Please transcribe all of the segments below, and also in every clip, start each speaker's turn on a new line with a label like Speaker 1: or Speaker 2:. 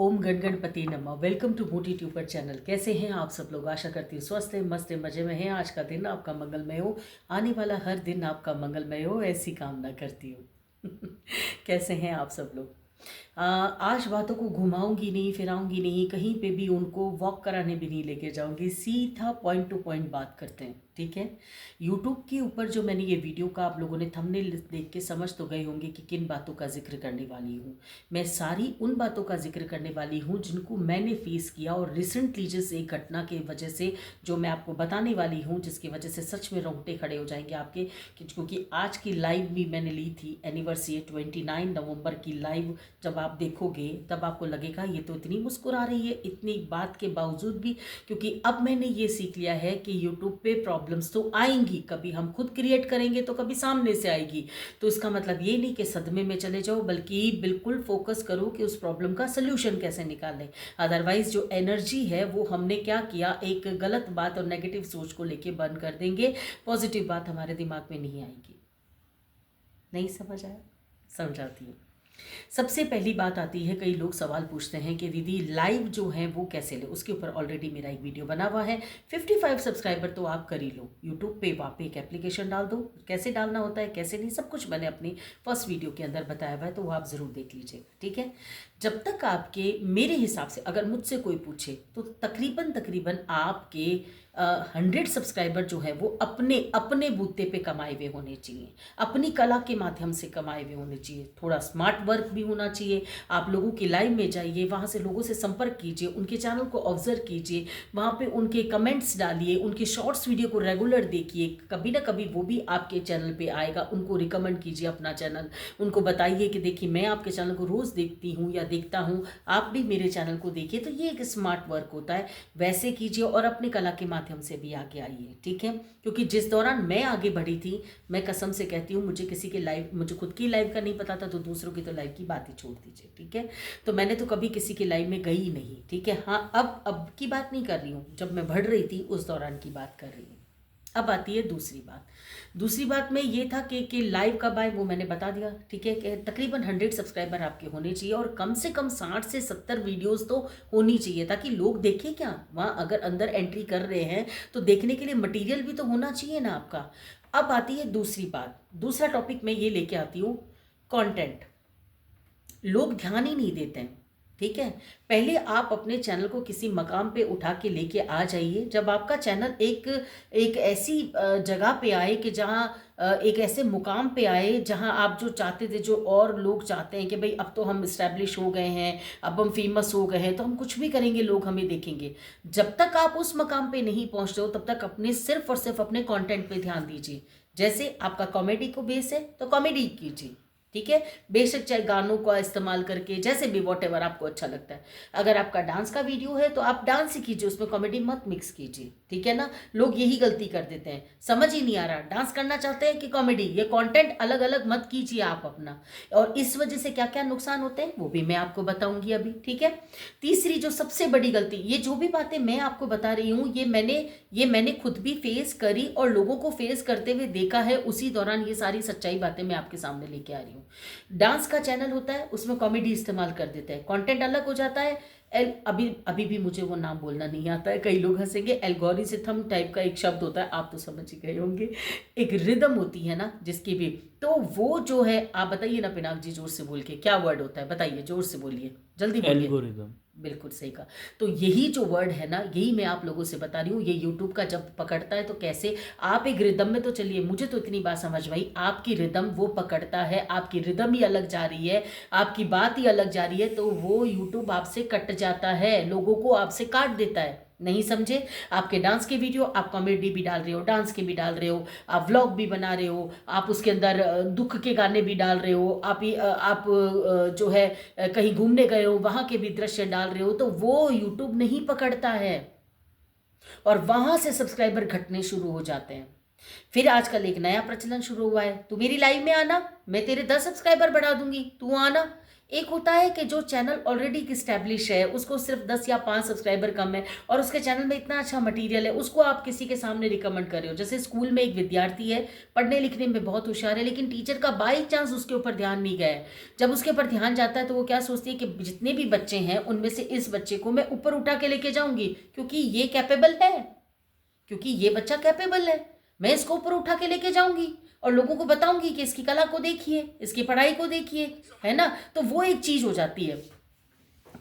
Speaker 1: ओम गण गणपति नमः। Welcome to मोटी ट्यूबर चैनल। कैसे हैं आप सब लोग? आशा करती हूँ स्वस्थ है, मस्त है, मजे में हैं। आज का दिन आपका मंगलमय हो, आने वाला हर दिन आपका मंगलमय हो, ऐसी कामना करती हूँ। कैसे हैं आप सब लोग? आज बातों को घुमाऊंगी नहीं, फिराऊंगी नहीं, कहीं पे भी उनको वॉक कराने भी नहीं लेके जाऊंगी। सीधा पॉइंट टू पॉइंट बात करते हैं, ठीक है। यूट्यूब के ऊपर जो मैंने ये वीडियो का आप लोगों ने थंबनेल देख के समझ तो गए होंगे कि किन बातों का जिक्र करने वाली हूँ। मैं सारी उन बातों का जिक्र करने वाली हूँ जिनको मैंने फेस किया और रिसेंटली जिस एक घटना की वजह से जो मैं आपको बताने वाली हूँ, जिसकी वजह से सच में रोंगटे खड़े हो जाएंगे आपके। क्योंकि आज की लाइव भी मैंने ली थी, एनिवर्सरी 29 नवंबर की लाइव। जब आप देखोगे तब आपको लगेगा ये तो इतनी मुस्कुरा रही है इतनी बात के बावजूद भी। क्योंकि अब मैंने ये सीख लिया है कि यूट्यूब पे प्रॉब्लम्स तो आएंगी, कभी हम खुद क्रिएट करेंगे तो कभी सामने से आएगी। तो इसका मतलब ये नहीं कि सदमे में चले जाओ, बल्कि बिल्कुल फोकस करो कि उस प्रॉब्लम का सोल्यूशन कैसे निकालें। अदरवाइज जो एनर्जी है वो हमने क्या किया, एक गलत बात और नेगेटिव सोच को लेके बंद कर देंगे। पॉजिटिव बात हमारे दिमाग में नहीं आएगी। नहीं समझ आया? समझाती हूँ। सबसे पहली बात आती है, कई लोग सवाल पूछते हैं कि दीदी लाइव जो है वो कैसे ले। उसके ऊपर ऑलरेडी मेरा एक वीडियो बना हुआ है। 55 सब्सक्राइबर तो आप कर ही लो। यूट्यूब पे वहाँ पे एक एप्लीकेशन डाल दो, कैसे डालना होता है कैसे नहीं, सब कुछ मैंने अपनी फर्स्ट वीडियो के अंदर बताया हुआ है, तो वो आप ज़रूर देख लीजिए, ठीक है। जब तक आपके, मेरे हिसाब से अगर मुझसे कोई पूछे तो तकरीबन आपके 100 सब्सक्राइबर जो है वो अपने अपने बूते पे कमाए हुए होने चाहिए, अपनी कला के माध्यम से कमाए हुए होने चाहिए। थोड़ा स्मार्ट वर्क भी होना चाहिए। आप लोगों की लाइव में जाइए, वहाँ से लोगों से संपर्क कीजिए, उनके चैनल को ऑब्जर्व कीजिए, वहाँ पे उनके कमेंट्स डालिए, उनके शॉर्ट्स वीडियो को रेगुलर देखिए। कभी ना कभी वो भी आपके चैनल पे आएगा, उनको रिकमेंड कीजिए अपना चैनल। उनको बताइए कि देखिए मैं आपके चैनल को रोज़ देखती हूँ या देखता हूँ, आप भी मेरे चैनल को देखिए। तो ये एक स्मार्ट वर्क होता है, वैसे कीजिए और अपनी कला के माध्यम से भी आगे आइए, ठीक है। क्योंकि जिस दौरान मैं आगे बढ़ी थी, मैं कसम से कहती हूँ, मुझे किसी के लाइव, मुझे खुद की लाइव का नहीं पता था, तो दूसरों की तो लाइव की बात ही छोड़ दीजिए, ठीक है। तो मैंने तो कभी किसी की लाइव में गई नहीं, ठीक है। हाँ, अब की बात नहीं कर रही हूँ, जब मैं बढ़ रही थी उस दौरान की बात कर रही हूँ। अब आती है दूसरी बात। दूसरी बात में ये था कि लाइव कब आए वो मैंने बता दिया, ठीक है। कि तकरीबन 100 सब्सक्राइबर आपके होने चाहिए और कम से कम 60 से 70 वीडियोस तो होनी चाहिए, ताकि लोग देखें। क्या वहाँ अगर अंदर एंट्री कर रहे हैं तो देखने के लिए मटेरियल भी तो होना चाहिए ना आपका। अब आती है दूसरी बात, दूसरा टॉपिक मैं ये लेके आती हूँ, कंटेंट। लोग ध्यान ही नहीं देते हैं, ठीक है। पहले आप अपने चैनल को किसी मकाम पे उठा के लेके आ जाइए, जब आपका चैनल एक एक ऐसी जगह पे आए कि जहाँ एक ऐसे मुकाम पे आए जहाँ आप जो चाहते थे, जो और लोग चाहते हैं कि भाई अब तो हम इस्टेब्लिश हो गए हैं, अब हम फेमस हो गए हैं, तो हम कुछ भी करेंगे लोग हमें देखेंगे। जब तक आप उस मकाम पे नहीं पहुँचते हो तब तक अपने सिर्फ और सिर्फ अपने कंटेंट पे ध्यान दीजिए। जैसे आपका कॉमेडी को बेस है तो कॉमेडी कीजिए, ठीक है। बेशक चाहे गानों का इस्तेमाल करके, जैसे भी वॉट एवर आपको अच्छा लगता है। अगर आपका डांस का वीडियो है तो आप डांस ही कीजिए, उसमें कॉमेडी मत मिक्स कीजिए, ठीक है ना। लोग यही गलती कर देते हैं, समझ ही नहीं आ रहा डांस करना चाहते हैं कि कॉमेडी। ये कंटेंट अलग अलग मत कीजिए आप अपना, और इस वजह से क्या क्या नुकसान होते हैं वो भी मैं आपको बताऊंगी अभी, ठीक है। तीसरी जो सबसे बड़ी गलती, ये जो भी बातें मैं आपको बता रही हूँ ये मैंने खुद भी फेस करी और लोगों को फेस करते हुए देखा है। उसी दौरान ये सारी सच्चाई बातें मैं आपके सामने लेके आ रही हूँ। डांस का चैनल होता है, उसमें कॉमेडी इस्तेमाल कर देते हैं, कंटेंट अलग हो जाता है। अभी अभी भी मुझे वो नाम बोलना नहीं आता है, कई लोग हंसेंगे। एल्गोरिथम टाइप का एक शब्द होता है, आप तो समझ ही गए होंगे। एक रिदम होती है ना जिसकी भी, तो वो जो है, आप बताइए ना पिनाक जी जोर से बोल के, क्या वर्ड होता है बताइए, जोर से बोलिए, जल्दी बोलिए।
Speaker 2: एल्गोरिदम।
Speaker 1: बिल्कुल सही कहा। तो यही जो वर्ड है ना, यही मैं आप लोगों से बता रही हूँ। ये यूट्यूब का जब पकड़ता है तो कैसे आप एक रिदम में, तो चलिए मुझे तो इतनी बात समझ भाई, आपकी रिदम वो पकड़ता है, आपकी रिदम ही अलग जा रही है, आपकी बात ही अलग जा रही है, तो वो यूट्यूब आपसे कट जाता है, लोगों को आपसे काट देता है। नहीं समझे? आपके डांस के वीडियो, आप कॉमेडी भी डाल रहे हो, डांस के भी डाल रहे हो, आप व्लॉग भी बना रहे हो, आप उसके अंदर दुख के गाने भी डाल रहे हो, आप जो है कहीं घूमने गए हो वहाँ के भी दृश्य डाल रहे हो, तो वो यूट्यूब नहीं पकड़ता है और वहाँ से सब्सक्राइबर घटने शुरू हो जाते हैं। फिर आजकल एक नया प्रचलन शुरू हुआ है, तू मेरी लाइव में आना, मैं तेरे 10 सब्सक्राइबर बढ़ा दूंगी, तू आना। एक होता है कि जो चैनल ऑलरेडी इस्टेब्लिश है, उसको सिर्फ 10 या 5 सब्सक्राइबर कम है और उसके चैनल में इतना अच्छा मटेरियल है, उसको आप किसी के सामने रिकमेंड कर रहे हो। जैसे स्कूल में एक विद्यार्थी है, पढ़ने लिखने में बहुत होशियार है, लेकिन टीचर का बाई चांस उसके ऊपर ध्यान नहीं गया है। जब उसके ऊपर ध्यान जाता है तो वो क्या सोचती है कि जितने भी बच्चे हैं उनमें से इस बच्चे को मैं ऊपर उठा के लेके जाऊंगी, क्योंकि ये कैपेबल है, क्योंकि ये बच्चा कैपेबल है, मैं इसको ऊपर उठा के लेके जाऊंगी और लोगों को बताऊंगी कि इसकी कला को देखिए, इसकी पढ़ाई को देखिए, है ना। तो वो एक चीज हो जाती है।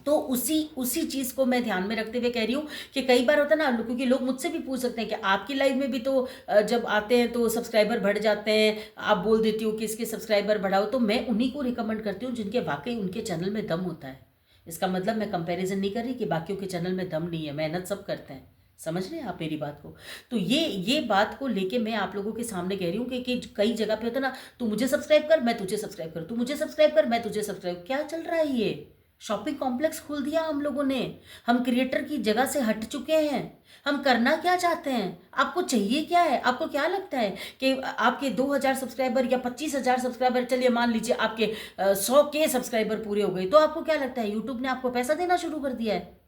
Speaker 1: तो उसी चीज को मैं ध्यान में रखते हुए कह रही हूँ कि कई बार होता है ना, क्योंकि लोग मुझसे भी पूछ सकते हैं कि आपकी लाइव में भी तो जब आते हैं तो सब्सक्राइबर बढ़ जाते हैं, आप बोल देती हो कि इसके सब्सक्राइबर बढ़ाओ। तो मैं उन्हीं को रिकमेंड करती हूँ जिनके वाकई उनके चैनल में दम होता है। इसका मतलब मैं कंपैरिजन नहीं कर रही कि बाकियों के चैनल में दम नहीं है, मेहनत सब करते हैं। समझ रहे हैं आप मेरी बात को। तो ये बात को लेके मैं आप लोगों के सामने कह रही हूँ कि कई जगह पे होता है ना, तू मुझे सब्सक्राइब कर मैं तुझे सब्सक्राइब कर, तू मुझे सब्सक्राइब कर मैं तुझे सब्सक्राइब। क्या चल रहा है ये? शॉपिंग कॉम्प्लेक्स खोल दिया हम लोगों ने। हम क्रिएटर की जगह से हट चुके हैं। हम करना क्या चाहते हैं? आपको चाहिए क्या है? आपको क्या लगता है कि आपके 2000 सब्सक्राइबर या 25,000 सब्सक्राइबर, चलिए मान लीजिए आपके 100 के सब्सक्राइबर पूरे हो गए, तो आपको क्या लगता है यूट्यूब ने आपको पैसा देना शुरू कर दिया है?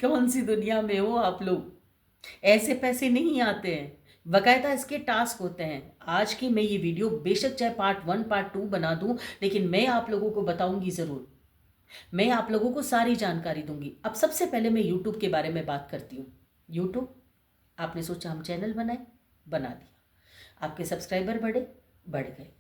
Speaker 1: कौन सी दुनिया में हो आप लोग? ऐसे पैसे नहीं आते हैं, बकायदा इसके टास्क होते हैं। आज की मैं ये वीडियो बेशक चाहे पार्ट 1 पार्ट 2 बना दूं, लेकिन मैं आप लोगों को बताऊंगी ज़रूर। मैं आप लोगों को सारी जानकारी दूंगी। अब सबसे पहले मैं यूट्यूब के बारे में बात करती हूँ। यूट्यूब, आपने सोचा हम चैनल बनाए, बना दिया, आपके सब्सक्राइबर बढ़ गए।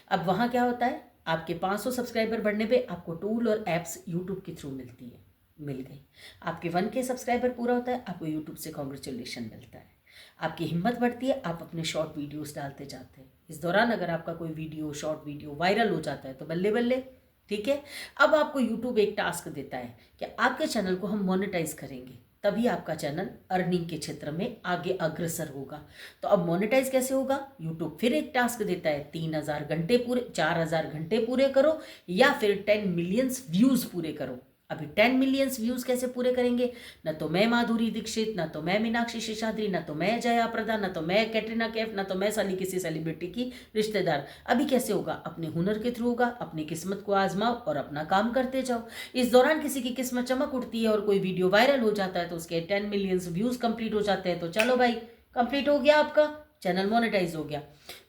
Speaker 1: अब वहाँ क्या होता है, आपके 500 सब्सक्राइबर बढ़ने पे आपको टूल और एप्स यूट्यूब के थ्रू मिलती है, मिल गई। आपके 1K सब्सक्राइबर पूरा होता है, आपको यूट्यूब से कॉन्ग्रेचुलेशन मिलता है। आपकी हिम्मत बढ़ती है, आप अपने शॉर्ट वीडियोस डालते जाते हैं। इस दौरान अगर आपका कोई वीडियो, शॉर्ट वीडियो वायरल हो जाता है तो बल्ले बल्ले, ठीक है। अब आपको यूट्यूब एक टास्क देता है कि आपके चैनल को हम मोनेटाइज करेंगे, तभी आपका चैनल अर्निंग के क्षेत्र में आगे अग्रसर होगा। तो अब मोनेटाइज कैसे होगा? यूट्यूब फिर एक टास्क देता है, 3000 घंटे पूरे, 4000 घंटे पूरे करो या फिर 10 मिलियंस व्यूज पूरे करो। अभी 10 मिलियंस व्यूज कैसे पूरे करेंगे? ना तो मैं माधुरी दीक्षित, ना तो मैं मीनाक्षी शेषाद्री, ना तो मैं जया प्रदा, ना तो मैं कैटरीना कैफ, ना तो मैं साली किसी सेलिब्रिटी की रिश्तेदार। अभी कैसे होगा? अपने हुनर के थ्रू होगा। अपनी किस्मत को आजमाओ और अपना काम करते जाओ। इस दौरान किसी की किस्मत चमक उठती है और कोई वीडियो वायरल हो जाता है तो उसके 10 मिलियंस व्यूज कंप्लीट हो जाते हैं, तो चलो भाई कंप्लीट हो गया, आपका चैनल मोनेटाइज हो गया।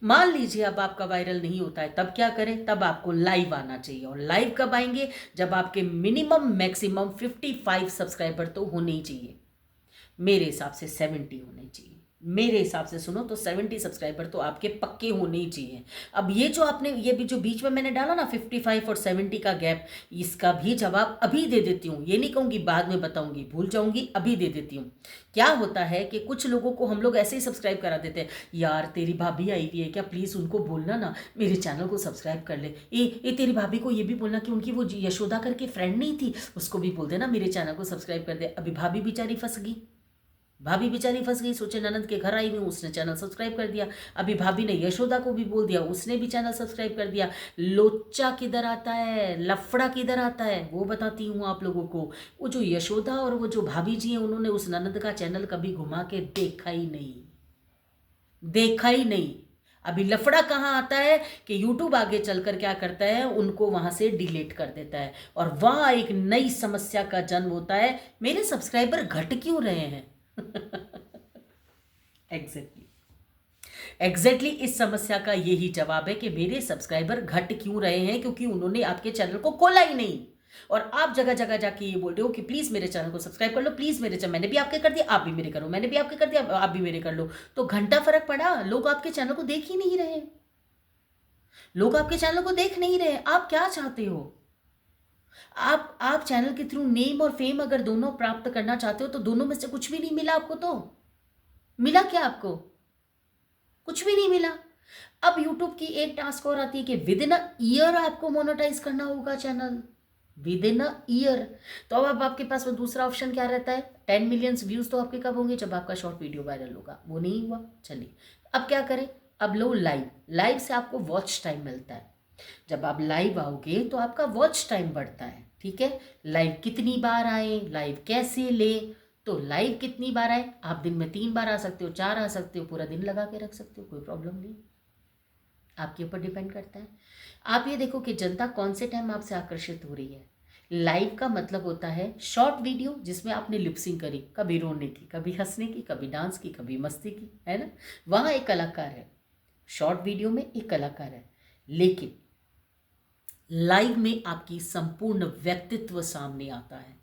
Speaker 1: मान लीजिए अब आपका वायरल नहीं होता है, तब क्या करें? तब आपको लाइव आना चाहिए। और लाइव कब आएंगे? जब आपके मिनिमम मैक्सिमम 55 सब्सक्राइबर तो होने ही चाहिए। मेरे हिसाब से 70 होने चाहिए। मेरे हिसाब से सुनो तो 70 सब्सक्राइबर तो आपके पक्के होने ही चाहिए। अब ये जो आपने ये भी जो बीच में मैंने डाला ना 55 और 70 का गैप, इसका भी जवाब अभी दे देती हूँ। ये नहीं कहूँगी बाद में बताऊँगी, भूल जाऊँगी, अभी दे देती हूँ। क्या होता है कि कुछ लोगों को हम लोग ऐसे ही सब्सक्राइब करा देते हैं। यार तेरी भाभी आई हुई है क्या, प्लीज़ उनको बोलना ना मेरे चैनल को सब्सक्राइब कर ले। ये तेरी भाभी को ये भी बोलना कि उनकी वो यशोदा करके फ्रेंड नहीं थी, उसको भी बोल देना मेरे चैनल को सब्सक्राइब कर दे। अभी भाभी बेचारी फंस गई, भाभी बेचारी फंस गई। सोचे ननद के घर आई हुई, उसने चैनल सब्सक्राइब कर दिया। अभी भाभी ने यशोदा को भी बोल दिया, उसने भी चैनल सब्सक्राइब कर दिया। लोचा किधर आता है, लफड़ा किधर आता है, वो बताती हूँ आप लोगों को। वो जो यशोदा और वो जो भाभी जी हैं, उन्होंने उस ननद का चैनल कभी घुमा के देखा ही नहीं, देखा ही नहीं। अभी लफड़ा कहाँ आता है कि यूट्यूब आगे चलकर क्या करता है, उनको वहां से डिलीट कर देता है और वहां एक नई समस्या का जन्म होता है, मेरे सब्सक्राइबर घट क्यों रहे हैं। एग्जैक्टली इस समस्या का यही जवाब है कि मेरे सब्सक्राइबर घट क्यों रहे हैं, क्योंकि उन्होंने आपके चैनल को खोला ही नहीं। और आप जगह जगह जाके ये बोल रहे हो कि प्लीज मेरे चैनल को सब्सक्राइब कर लो, प्लीज मेरे चैनल, मैंने भी आपके कर दिया आप भी मेरे करो, मैंने भी आपके कर दिया आप भी मेरे कर लो। तो घंटा फर्क पड़ा, लोग आपके चैनल को देख ही नहीं रहे। लोग आपके चैनल को देख नहीं रहे। आप क्या चाहते हो? आप चैनल के थ्रू नेम और फेम अगर दोनों प्राप्त करना चाहते हो तो दोनों में से कुछ भी नहीं मिला आपको। तो मिला क्या आपको? कुछ भी नहीं मिला। अब यूट्यूब की एक टास्क और आती है कि विद इन अ ईयर आपको मोनेटाइज करना होगा channel, with in a year. तो अब आपके पास वो दूसरा ऑप्शन क्या रहता है? 10 मिलियंस व्यूज तो आपके कब होंगे? जब आपका शॉर्ट वीडियो वायरल होगा। वो नहीं हुआ, चलिए अब क्या करें? अब लो लाइव। लाइव से आपको वॉच टाइम मिलता है। जब आप लाइव आओगे तो आपका वॉच टाइम बढ़ता है, ठीक है। लाइव कितनी बार आए, लाइव कैसे ले, तो लाइव कितनी बार आए, आप दिन में 3 बार आ सकते हो, 4 आ सकते हो, पूरा दिन लगा के रख सकते हो, कोई प्रॉब्लम नहीं। आपके ऊपर डिपेंड करता है। आप ये देखो कि जनता कौन से टाइम आपसे आकर्षित हो रही है। लाइव का मतलब होता है शॉर्ट वीडियो जिसमें आपने लिपसिंग करी, कभी रोने की, कभी हंसने की, कभी डांस की, कभी मस्ती की, है ना। वहाँ एक कलाकार है, शॉर्ट वीडियो में एक कलाकार है। लेकिन लाइव में आपकी संपूर्ण व्यक्तित्व सामने आता है।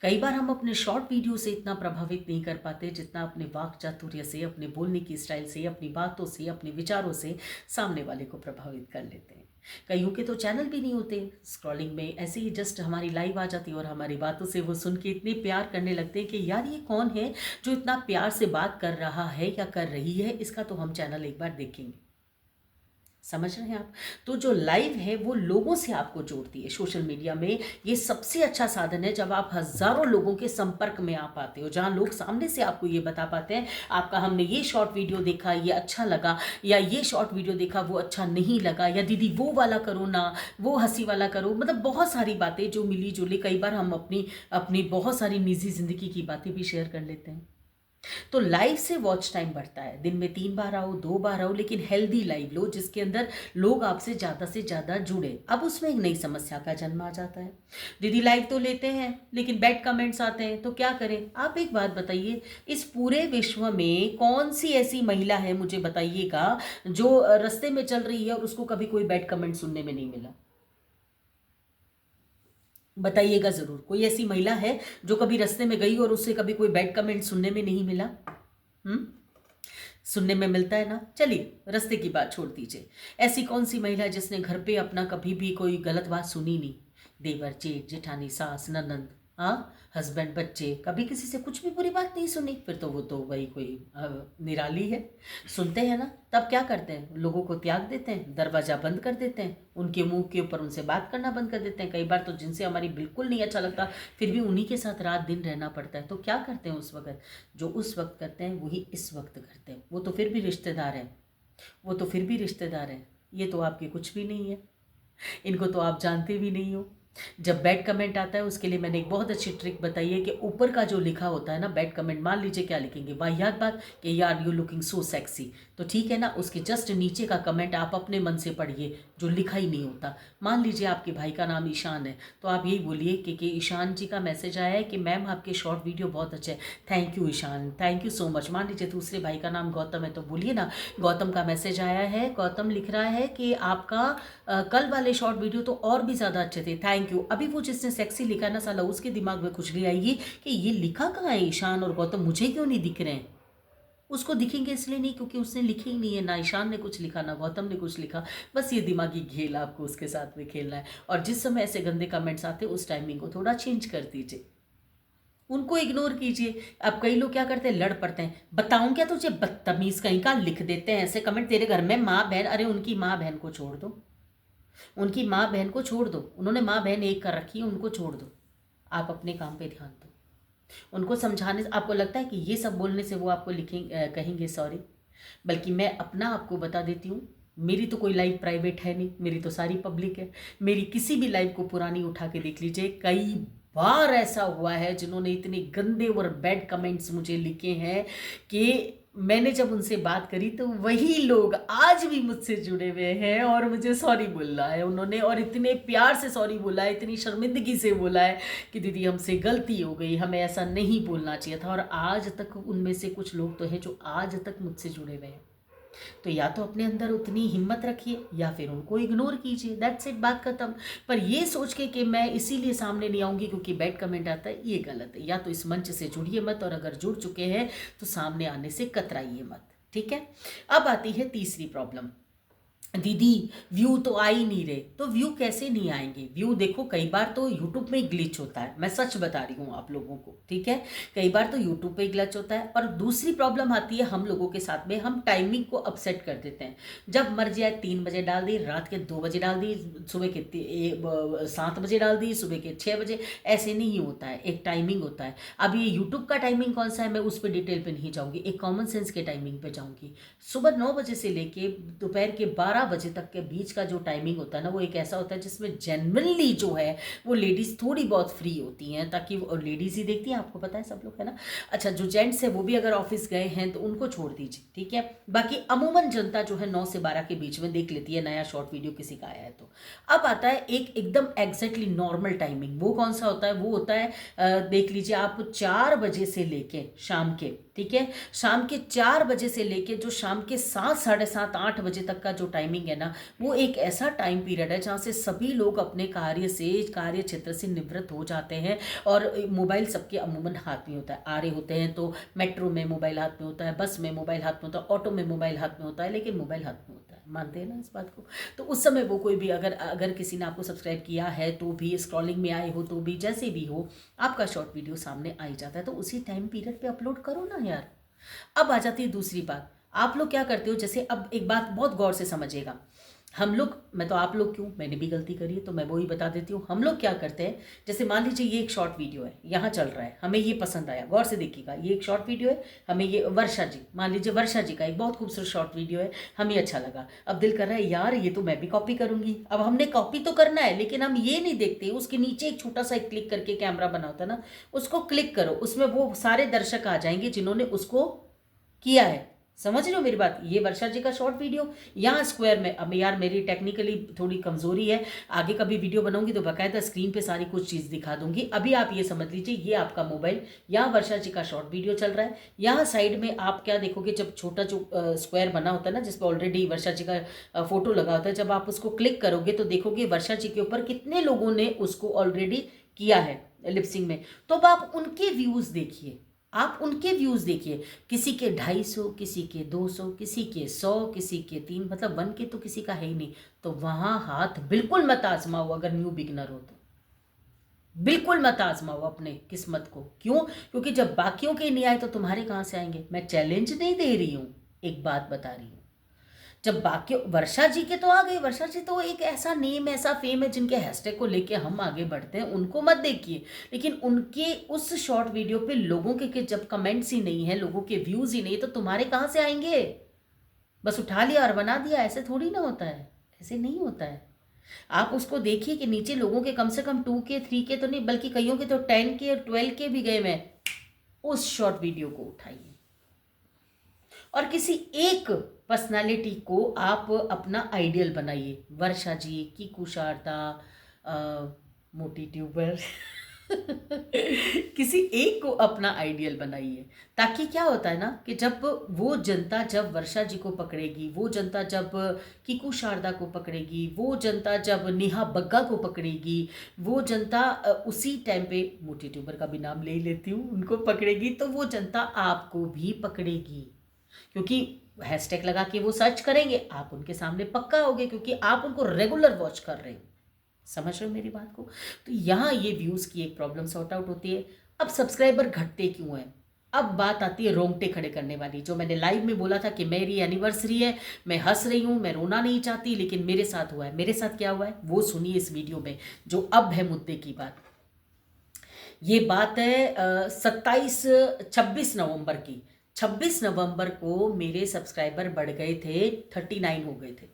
Speaker 1: कई बार हम अपने शॉर्ट वीडियो से इतना प्रभावित नहीं कर पाते जितना अपने वाक चातुर्य से, अपने बोलने की स्टाइल से, अपनी बातों से, अपने विचारों से सामने वाले को प्रभावित कर लेते हैं। कईयों के तो चैनल भी नहीं होते, स्क्रॉलिंग में ऐसे ही जस्ट हमारी लाइव आ जाती है और हमारी बातों से वो सुन के इतने प्यार करने लगते हैं कि यार ये कौन है जो इतना प्यार से बात कर रहा है या कर रही है, इसका तो हम चैनल एक बार देखेंगे। समझ रहे हैं आप। तो जो लाइव है वो लोगों से आपको जोड़ती है। सोशल मीडिया में ये सबसे अच्छा साधन है जब आप हजारों लोगों के संपर्क में आ पाते हो, जहां लोग सामने से आपको ये बता पाते हैं आपका हमने ये शॉर्ट वीडियो देखा, ये अच्छा लगा, या ये शॉर्ट वीडियो देखा वो अच्छा नहीं लगा, या दीदी वो वाला करो ना, वो हंसी वाला करो। मतलब बहुत सारी बातें जो मिली जुली, कई बार हम अपनी अपनी बहुत सारी निजी जिंदगी की बातें भी शेयर कर लेते हैं। तो लाइव से वॉच टाइम बढ़ता है। दिन में 3 बार आओ, 2 बार आओ, लेकिन हेल्दी लाइव लो जिसके अंदर लोग आपसे ज़्यादा जुड़े। अब उसमें एक नई समस्या का जन्म आ जाता है। दीदी लाइव तो लेते हैं लेकिन बैड कमेंट्स आते हैं, तो क्या करें। आप एक बात बताइए, इस पूरे विश्व में कौन सी ऐसी महिला है, मुझे बताइएगा, जो रास्ते में चल रही है और उसको कभी कोई बैड कमेंट सुनने में नहीं मिला। बताइएगा जरूर, कोई ऐसी महिला है जो कभी रास्ते में गई और उससे कभी कोई बैड कमेंट सुनने में नहीं मिला। हम्म, सुनने में मिलता है ना। चलिए रास्ते की बात छोड़ दीजिए, ऐसी कौन सी महिला जिसने घर पे अपना कभी भी कोई गलत बात सुनी नहीं। देवर, जेठ, जेठानी, सास, ननंद, हाँ, हस्बैंड, बच्चे, कभी किसी से कुछ भी बुरी बात नहीं सुनी। फिर तो वो तो वही कोई निराली है। सुनते हैं ना, तब क्या करते हैं, लोगों को त्याग देते हैं, दरवाजा बंद कर देते हैं, उनके मुंह के ऊपर उनसे बात करना बंद कर देते हैं। कई बार तो जिनसे हमारी बिल्कुल नहीं अच्छा लगता फिर भी उन्हीं के साथ रात दिन रहना पड़ता है। तो क्या करते हैं उस वक्त, जो उस वक्त करते हैं वही इस वक्त करते हैं। वो तो फिर भी रिश्तेदार हैं, वो तो फिर भी रिश्तेदार हैं। ये तो आपके कुछ भी नहीं है, इनको तो आप जानते भी नहीं हो। जब बैड कमेंट आता है उसके लिए मैंने एक बहुत अच्छी ट्रिक बताई है कि ऊपर का जो लिखा होता है ना बैड कमेंट, मान लीजिए क्या लिखेंगे, वाहियात बात कि यार यू लुकिंग सो सेक्सी, तो ठीक है ना, उसके जस्ट नीचे का कमेंट आप अपने मन से पढ़िए जो लिखा ही नहीं होता। मान लीजिए आपके भाई का नाम ईशान है, तो आप यही बोलिए कि ईशान जी का मैसेज आया है कि मैम आपके शॉर्ट वीडियो बहुत अच्छे हैं, thank you Ishan, thank you so much. मान लीजिए दूसरे भाई का नाम गौतम है, तो बोलिए ना, गौतम का मैसेज आया है, गौतम लिख रहा है कि आपका कल वाले शॉर्ट वीडियो तो और भी ज़्यादा अच्छे थे, थैंक यू। अभी वो जिसने सेक्सी लिखा ना, साला उसके दिमाग में खुजली आएगी कि ये लिखा कहाँ है ईशान और गौतम, मुझे क्यों नहीं दिख रहे हैं। उसको दिखेंगे इसलिए नहीं क्योंकि उसने लिखे ही नहीं है, ना ईशान ने कुछ लिखा ना गौतम ने कुछ लिखा। बस ये दिमागी खेल आपको उसके साथ में खेलना है। और जिस समय ऐसे गंदे कमेंट्स आते हैं उस टाइमिंग को थोड़ा चेंज कर दीजिए, उनको इग्नोर कीजिए। अब कई लोग क्या करते हैं, लड़ पड़ते हैं, बताऊं क्या तुझे, बदतमीज कहीं का, लिख देते हैं ऐसे कमेंट, तेरे घर में माँ बहन, अरे उनकी माँ बहन को छोड़ दो, उनकी माँ बहन को छोड़ दो, उन्होंने माँ बहन एक कर रखी है, उनको छोड़ दो, आप अपने काम पे ध्यान दो। उनको समझाने से आपको लगता है कि ये सब बोलने से वो आपको लिखेंगे, कहेंगे सॉरी। बल्कि मैं अपना आपको बता देती हूँ, मेरी तो कोई लाइव प्राइवेट है नहीं, मेरी तो सारी पब्लिक है। मेरी किसी भी लाइव को पुरानी उठा के देख लीजिए, कई बार ऐसा हुआ है जिन्होंने इतने गंदे और बैड कमेंट्स मुझे लिखे हैं कि मैंने जब उनसे बात करी तो वही लोग आज भी मुझसे जुड़े हुए हैं और मुझे सॉरी बोला है उन्होंने, और इतने प्यार से सॉरी बोला है, इतनी शर्मिंदगी से बोला है कि दीदी हमसे गलती हो गई, हमें ऐसा नहीं बोलना चाहिए था। और आज तक उनमें से कुछ लोग तो हैं जो आज तक मुझसे जुड़े हुए हैं। तो या तो अपने अंदर उतनी हिम्मत रखिए या फिर उनको इग्नोर कीजिए, दैट्स इट, बात खत्म। पर ये सोच के कि मैं इसीलिए सामने नहीं आऊँगी क्योंकि बैड कमेंट आता है, ये गलत है। या तो इस मंच से जुड़िए मत, और अगर जुड़ चुके हैं तो सामने आने से कतराइए मत, ठीक है। अब आती है तीसरी प्रॉब्लम, दीदी व्यू तो आ ही नहीं रहे। तो व्यू कैसे नहीं आएंगे, व्यू देखो कई बार तो यूट्यूब में ग्लिच होता है, मैं सच बता रही हूँ आप लोगों को, ठीक है। कई बार तो यूट्यूब पे ग्लिच होता है। और दूसरी प्रॉब्लम आती है हम लोगों के साथ में, हम टाइमिंग को अपसेट कर देते हैं। जब मर्जी आए 3 बजे डाल दी, रात के 2 बजे डाल दी, सुबह के 7 बजे डाल दी, सुबह के 6 बजे, ऐसे नहीं होता है, एक टाइमिंग होता है। अब ये यूट्यूब का टाइमिंग कौन सा है मैं उस पर डिटेल पे नहीं जाऊँगी, एक कॉमन सेंस के टाइमिंग पे जाऊँगी। सुबह 9 बजे से लेके दोपहर के 12 12 बजे तक के बीच का जो टाइमिंग होता है ना, वो एक ऐसा होता है जिसमें जेनरली जो है वो लेडीज़ थोड़ी बहुत फ्री होती हैं, ताकि और लेडीज़ ही देखती हैं, आपको पता है सब लोग, है ना। अच्छा, जो जेंट्स है वो भी अगर ऑफिस गए हैं तो उनको छोड़ दीजिए, ठीक है। बाकी अमूमन जनता जो है 9 से 12 के बीच में देख लेती है नया शॉर्ट वीडियो किसी का आया है तो। अब आता है एक एकदम एग्जैक्टली नॉर्मल टाइमिंग, वो कौन सा होता है, वो होता है देख लीजिए आप 4 बजे से लेके शाम के, ठीक है, शाम के 4 बजे से लेके जो शाम के 7, साढ़े 7, 8 बजे तक का जो टाइमिंग है ना, वो एक ऐसा टाइम पीरियड है जहाँ से सभी लोग अपने कार्य क्षेत्र से निवृत्त हो जाते हैं और मोबाइल सबके अमूमन हाथ में होता है। आ रहे होते हैं तो मेट्रो में मोबाइल हाथ में होता है, बस में मोबाइल हाथ में होता है, ऑटो में मोबाइल हाथ में होता है, लेकिन मोबाइल हाथ में होता है, मानते हैं ना इस बात को। तो उस समय वो कोई भी अगर किसी ने आपको सब्सक्राइब किया है तो भी, स्क्रॉलिंग में आए हो तो भी, जैसे भी हो, आपका शॉर्ट वीडियो सामने आ ही जाता है, तो उसी टाइम पीरियड पे अपलोड करो ना यार। अब आ जाती है दूसरी बात, आप लोग क्या करते हो, जैसे अब एक बात बहुत गौर से समझिएगा, हम लोग, मैं तो आप लोग क्यों, मैंने भी गलती करी है तो मैं वो ही बता देती हूँ। हम लोग क्या करते हैं, जैसे मान लीजिए ये एक शॉर्ट वीडियो है, यहाँ चल रहा है, हमें ये पसंद आया, गौर से देखिएगा, ये एक शॉर्ट वीडियो है, हमें ये वर्षा जी, मान लीजिए वर्षा जी का एक बहुत खूबसूरत शॉर्ट वीडियो है, हमें अच्छा लगा, अब दिल कर रहा है यार ये तो मैं भी कॉपी करूँगी। अब हमने कॉपी तो करना है, लेकिन हम ये नहीं देखते उसके नीचे एक छोटा सा क्लिक करके कैमरा बना होता है ना, उसको क्लिक करो, उसमें वो सारे दर्शक आ जाएंगे जिन्होंने उसको किया है। समझ रहे हो मेरी बात, ये वर्षा जी का शॉर्ट वीडियो यहाँ स्क्वायर में, अब यार मेरी टेक्निकली थोड़ी कमजोरी है, आगे कभी वीडियो बनाऊंगी तो बाकायदा स्क्रीन पे सारी कुछ चीज़ दिखा दूंगी। अभी आप ये समझ लीजिए, ये आपका मोबाइल, यहाँ वर्षा जी का शॉर्ट वीडियो चल रहा है, यहाँ साइड में आप क्या देखोगे, जब छोटा जो स्क्वायर बना होता है ना, जिसपे ऑलरेडी वर्षा जी का फोटो लगा होता है, जब आप उसको क्लिक करोगे तो देखोगे वर्षा जी के ऊपर कितने लोगों ने उसको ऑलरेडी किया है लिपसिंग में। तो अब आप उनके व्यूज़ देखिए, आप उनके व्यूज़ देखिए, किसी के 250, किसी के 200, किसी के 100, किसी के 3, मतलब 1 के तो किसी का है ही नहीं। तो वहाँ हाथ बिल्कुल मत आजमाओ, अगर न्यू बिगनर हो तो बिल्कुल मत आजमाओ अपने किस्मत को। क्यों? क्योंकि जब बाकियों के नहीं आए तो तुम्हारे कहाँ से आएंगे। मैं चैलेंज नहीं दे रही हूँ, एक बात बता रही हूँ। जब बाकी वर्षा जी के तो आ गए, वर्षा जी तो एक ऐसा नेम, ऐसा फेम है, जिनके हैशटैग को लेके हम आगे बढ़ते हैं, उनको मत देखिए। लेकिन उनके उस शॉर्ट वीडियो पे लोगों के जब कमेंट्स ही नहीं है, लोगों के व्यूज़ ही नहीं, तो तुम्हारे कहाँ से आएंगे। बस उठा लिया और बना दिया, ऐसे थोड़ी ना होता है, ऐसे नहीं होता है। आप उसको देखिए कि नीचे लोगों के कम से कम 2K 3K तो नहीं, बल्कि कईयों के तो 10K और 12K भी गए। मैं उस शॉर्ट वीडियो को उठाइए और किसी एक पर्सनालिटी को आप अपना आइडियल बनाइए। वर्षा जी, कीकू शारदा, मोटी ट्यूबर किसी एक को अपना आइडियल बनाइए, ताकि क्या होता है ना कि जब वो जनता जब वर्षा जी को पकड़ेगी, वो जनता जब कीकू शारदा को पकड़ेगी, वो जनता जब नेहा बग्गा को पकड़ेगी, वो जनता उसी टाइम पे, मोटी ट्यूबर का भी नाम ले ही लेती हूँ, उनको पकड़ेगी, तो वो जनता आपको भी पकड़ेगी। क्योंकि हैशटैग लगा के वो सर्च करेंगे, आप उनके सामने पक्का होगे, क्योंकि आप उनको रेगुलर वॉच कर रहे हो। समझ रहे हो मेरी बात को। तो यहाँ ये व्यूज़ की एक प्रॉब्लम सॉर्ट आउट होती है। अब सब्सक्राइबर घटते क्यों हैं, अब बात आती है रोंगटे खड़े करने वाली, जो मैंने लाइव में बोला था कि मेरी एनिवर्सरी है, मैं हंस रही हूँ, मैं रोना नहीं चाहती, लेकिन मेरे साथ हुआ है। मेरे साथ क्या हुआ है वो सुनिए इस वीडियो में, जो अब है मुद्दे की बात। ये बात है 26 नवंबर की। 26 नवंबर को मेरे सब्सक्राइबर बढ़ गए थे, 39 हो गए थे,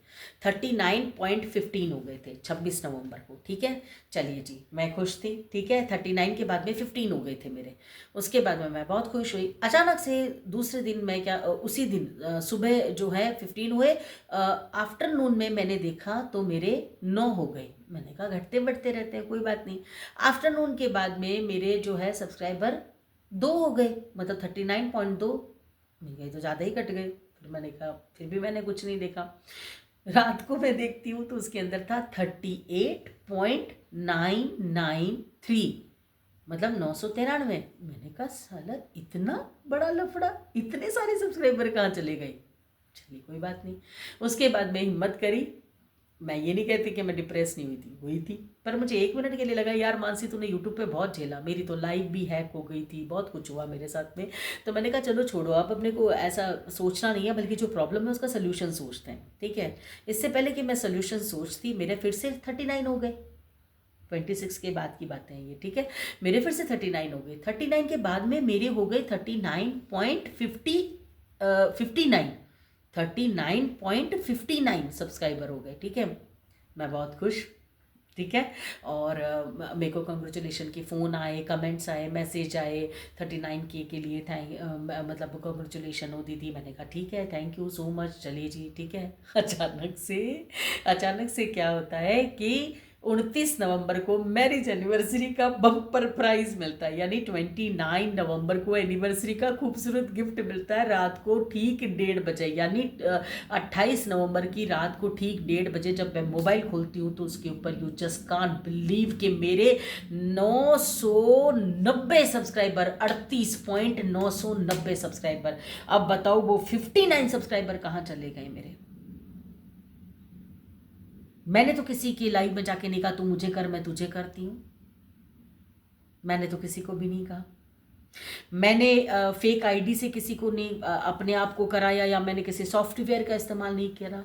Speaker 1: 39.15 हो गए थे 26 नवंबर को। ठीक है, चलिए जी, मैं खुश थी। ठीक है, 39 के बाद में 15 हो गए थे मेरे। उसके बाद में मैं बहुत खुश हुई। अचानक से दूसरे दिन मैं क्या, उसी दिन सुबह जो है 15 हुए, आफ्टरनून में मैंने देखा तो मेरे 9 हो गए। मैंने कहा घटते बढ़ते रहते हैं, कोई बात नहीं। आफ्टरनून के बाद में मेरे जो है सब्सक्राइबर 2 हो गए, मतलब 39.2। मैं गए तो ज़्यादा ही कट गए। फिर मैंने कहा, फिर भी मैंने कुछ नहीं देखा। रात को मैं देखती हूँ तो उसके अंदर था 38.993, मतलब 993। मैंने कहा साला इतना बड़ा लफड़ा, इतने सारे सब्सक्राइबर कहाँ चले गए। चलिए कोई बात नहीं। उसके बाद मैं हिम्मत करी। मैं ये नहीं कहती कि मैं डिप्रेस नहीं हुई थी, पर मुझे 1 मिनट के लिए लगा यार मानसी तूने यूट्यूब पे बहुत झेला, मेरी तो लाइफ भी हैक हो गई थी, बहुत कुछ हुआ मेरे साथ में। तो मैंने कहा चलो छोड़ो, अब अपने को ऐसा सोचना नहीं है, बल्कि जो प्रॉब्लम है उसका सोल्यूशन सोचते हैं। ठीक है, इससे पहले कि मैं सोल्यूशन सोचती, मेरे फिर से 39 हो गए। 26 के बाद की बातें हैं ये। ठीक है, मेरे फिर से 39 हो गए। 39 के बाद में मेरे हो गए 39.59। 39.59 सब्सक्राइबर हो गए, ठीक है। मैं बहुत खुश, ठीक है। और मेरे को कंग्रेचुलेशन के फ़ोन आए, कमेंट्स आए, मैसेज आए 39K के लिए, मतलब कंग्रेचुलेशन हो दीदी। मैंने कहा ठीक है, थैंक यू सो मच, चलिए जी, ठीक है। अचानक से क्या होता है कि 29 नवंबर को मैरिज एनिवर्सरी का बम्पर प्राइज मिलता है, यानी 29 नवंबर को एनिवर्सरी का खूबसूरत गिफ्ट मिलता है रात को ठीक 1:30 बजे, यानी 28 नवंबर की रात को ठीक 1:30 बजे जब मैं मोबाइल खोलती हूँ तो उसके ऊपर यू जस्ट कांट बिलीव कि मेरे 990 सब्सक्राइबर, 38.990 सब्सक्राइबर। अब बताओ वो 59 सब्सक्राइबर कहाँ चले गए मेरे। मैंने तो किसी की लाइव में जाके नहीं कहा तू मुझे कर, मैं तुझे करती हूँ। मैंने तो किसी को भी नहीं कहा। मैंने फेक आईडी से किसी को नहीं अपने आप को कराया, या मैंने किसी सॉफ्टवेयर का इस्तेमाल नहीं किया।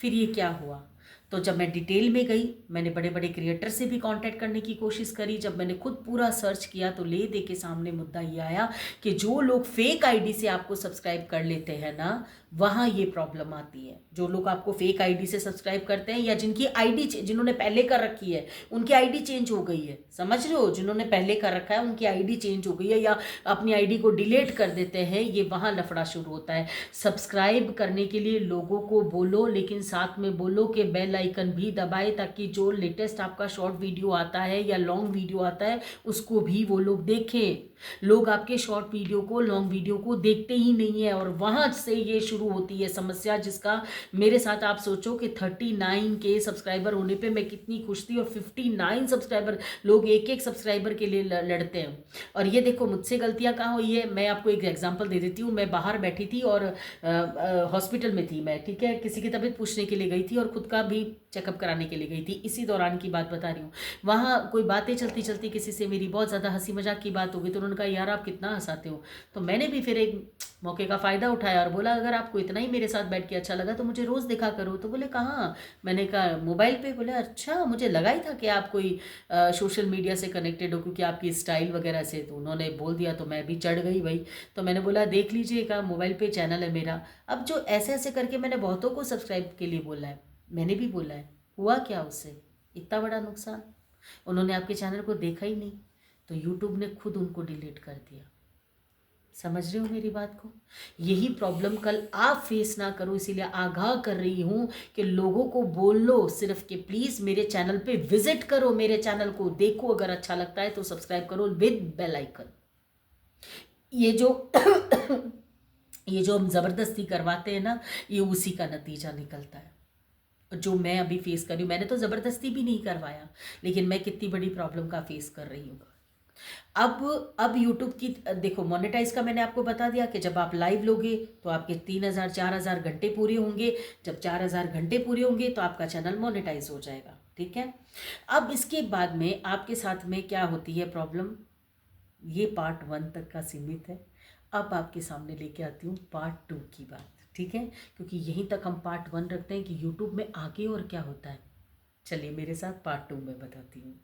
Speaker 1: फिर ये क्या हुआ, तो जब मैं डिटेल में गई, मैंने बड़े बड़े क्रिएटर से भी कांटेक्ट करने की कोशिश करी। जब मैंने खुद पूरा सर्च किया तो ले दे के सामने मुद्दा ये आया कि जो लोग फेक आईडी से आपको सब्सक्राइब कर लेते हैं ना, वहाँ ये प्रॉब्लम आती है। जो लोग आपको फेक आईडी से सब्सक्राइब करते हैं, या जिनकी आईडी जिन्होंने पहले कर रखी है उनकी आईडी चेंज हो गई है, समझ रहे हो, जिन्होंने पहले कर रखा है उनकी आईडी चेंज हो गई है, या अपनी आईडी को डिलीट कर देते हैं, ये वहाँ लफड़ा शुरू होता है। सब्सक्राइब करने के लिए लोगों को बोलो, लेकिन साथ में बोलो कि बेल आइकन भी दबाए, ताकि जो लेटेस्ट आपका शॉर्ट वीडियो आता है या लॉन्ग वीडियो आता है उसको भी वो लोग देखें। लोग आपके शॉर्ट वीडियो को, लॉन्ग वीडियो को देखते ही नहीं है, और वहां से ये शुरू होती है समस्या, जिसका मेरे साथ आप सोचो कि 39K सब्सक्राइबर होने पे मैं कितनी खुश थी, और 59 सब्सक्राइबर, लोग एक एक सब्सक्राइबर के लिए लड़ते हैं। और ये देखो मुझसे गलतियां कहाँ हुई है, मैं आपको एक एग्जांपल दे देती हूँ। मैं बाहर बैठी थी और हॉस्पिटल में थी मैं, ठीक है, किसी की तबीयत पूछने के लिए गई थी और खुद का भी चेकअप कराने के लिए गई थी। इसी दौरान की बात बता रही हूँ। वहाँ कोई बातें चलती चलती किसी से मेरी बहुत ज़्यादा हंसी मजाक की बात हो गई, तो उन्होंने कहा यार आप कितना हंसाते हो। तो मैंने भी फिर एक मौके का फ़ायदा उठाया और बोला अगर आपको इतना ही मेरे साथ बैठ के अच्छा लगा तो मुझे रोज़ देखा करो। तो बोले कहाँ, मैंने कहा मोबाइल पे। बोले अच्छा, मुझे लगा ही था कि आप कोई सोशल मीडिया से कनेक्टेड हो, क्योंकि आपकी स्टाइल वगैरह से। तो उन्होंने बोल दिया तो मैं भी चढ़ गई भाई। तो मैंने बोला देख लीजिएगा, मोबाइल पे चैनल है मेरा। अब जो ऐसे ऐसे करके मैंने बहुतों को सब्सक्राइब के लिए बोला है, मैंने भी बोला है, हुआ क्या उससे, इतना बड़ा नुकसान। उन्होंने आपके चैनल को देखा ही नहीं, तो यूट्यूब ने खुद उनको डिलीट कर दिया। समझ रहे हो मेरी बात को। यही प्रॉब्लम कल आप फेस ना करो, इसीलिए आगाह कर रही हूं कि लोगों को बोल लो सिर्फ कि प्लीज़ मेरे चैनल पे विजिट करो, मेरे चैनल को देखो, अगर अच्छा लगता है तो सब्सक्राइब करो विद बेल आइकन। ये जो ये जो हम ज़बरदस्ती करवाते हैं ना, ये उसी का नतीजा निकलता है। जो मैं अभी फेस कर रही हूँ, मैंने तो ज़बरदस्ती भी नहीं करवाया, लेकिन मैं कितनी बड़ी प्रॉब्लम का फेस कर रही हूँ। अब यूट्यूब की देखो, मोनेटाइज का मैंने आपको बता दिया कि जब आप लाइव लोगे तो आपके 3,000 4,000 घंटे पूरे होंगे। जब 4,000 घंटे पूरे होंगे तो आपका चैनल मोनेटाइज हो जाएगा, ठीक है। अब इसके बाद में आपके साथ में क्या होती है प्रॉब्लम, ये पार्ट 1 तक का सीमित है। अब आपके सामने लेके आती हूँ पार्ट 2 की बात, ठीक है, क्योंकि यहीं तक हम पार्ट 1 रखते हैं कि यूट्यूब में आगे और क्या होता है। चलिए मेरे साथ पार्ट 2 में बताती हूँ।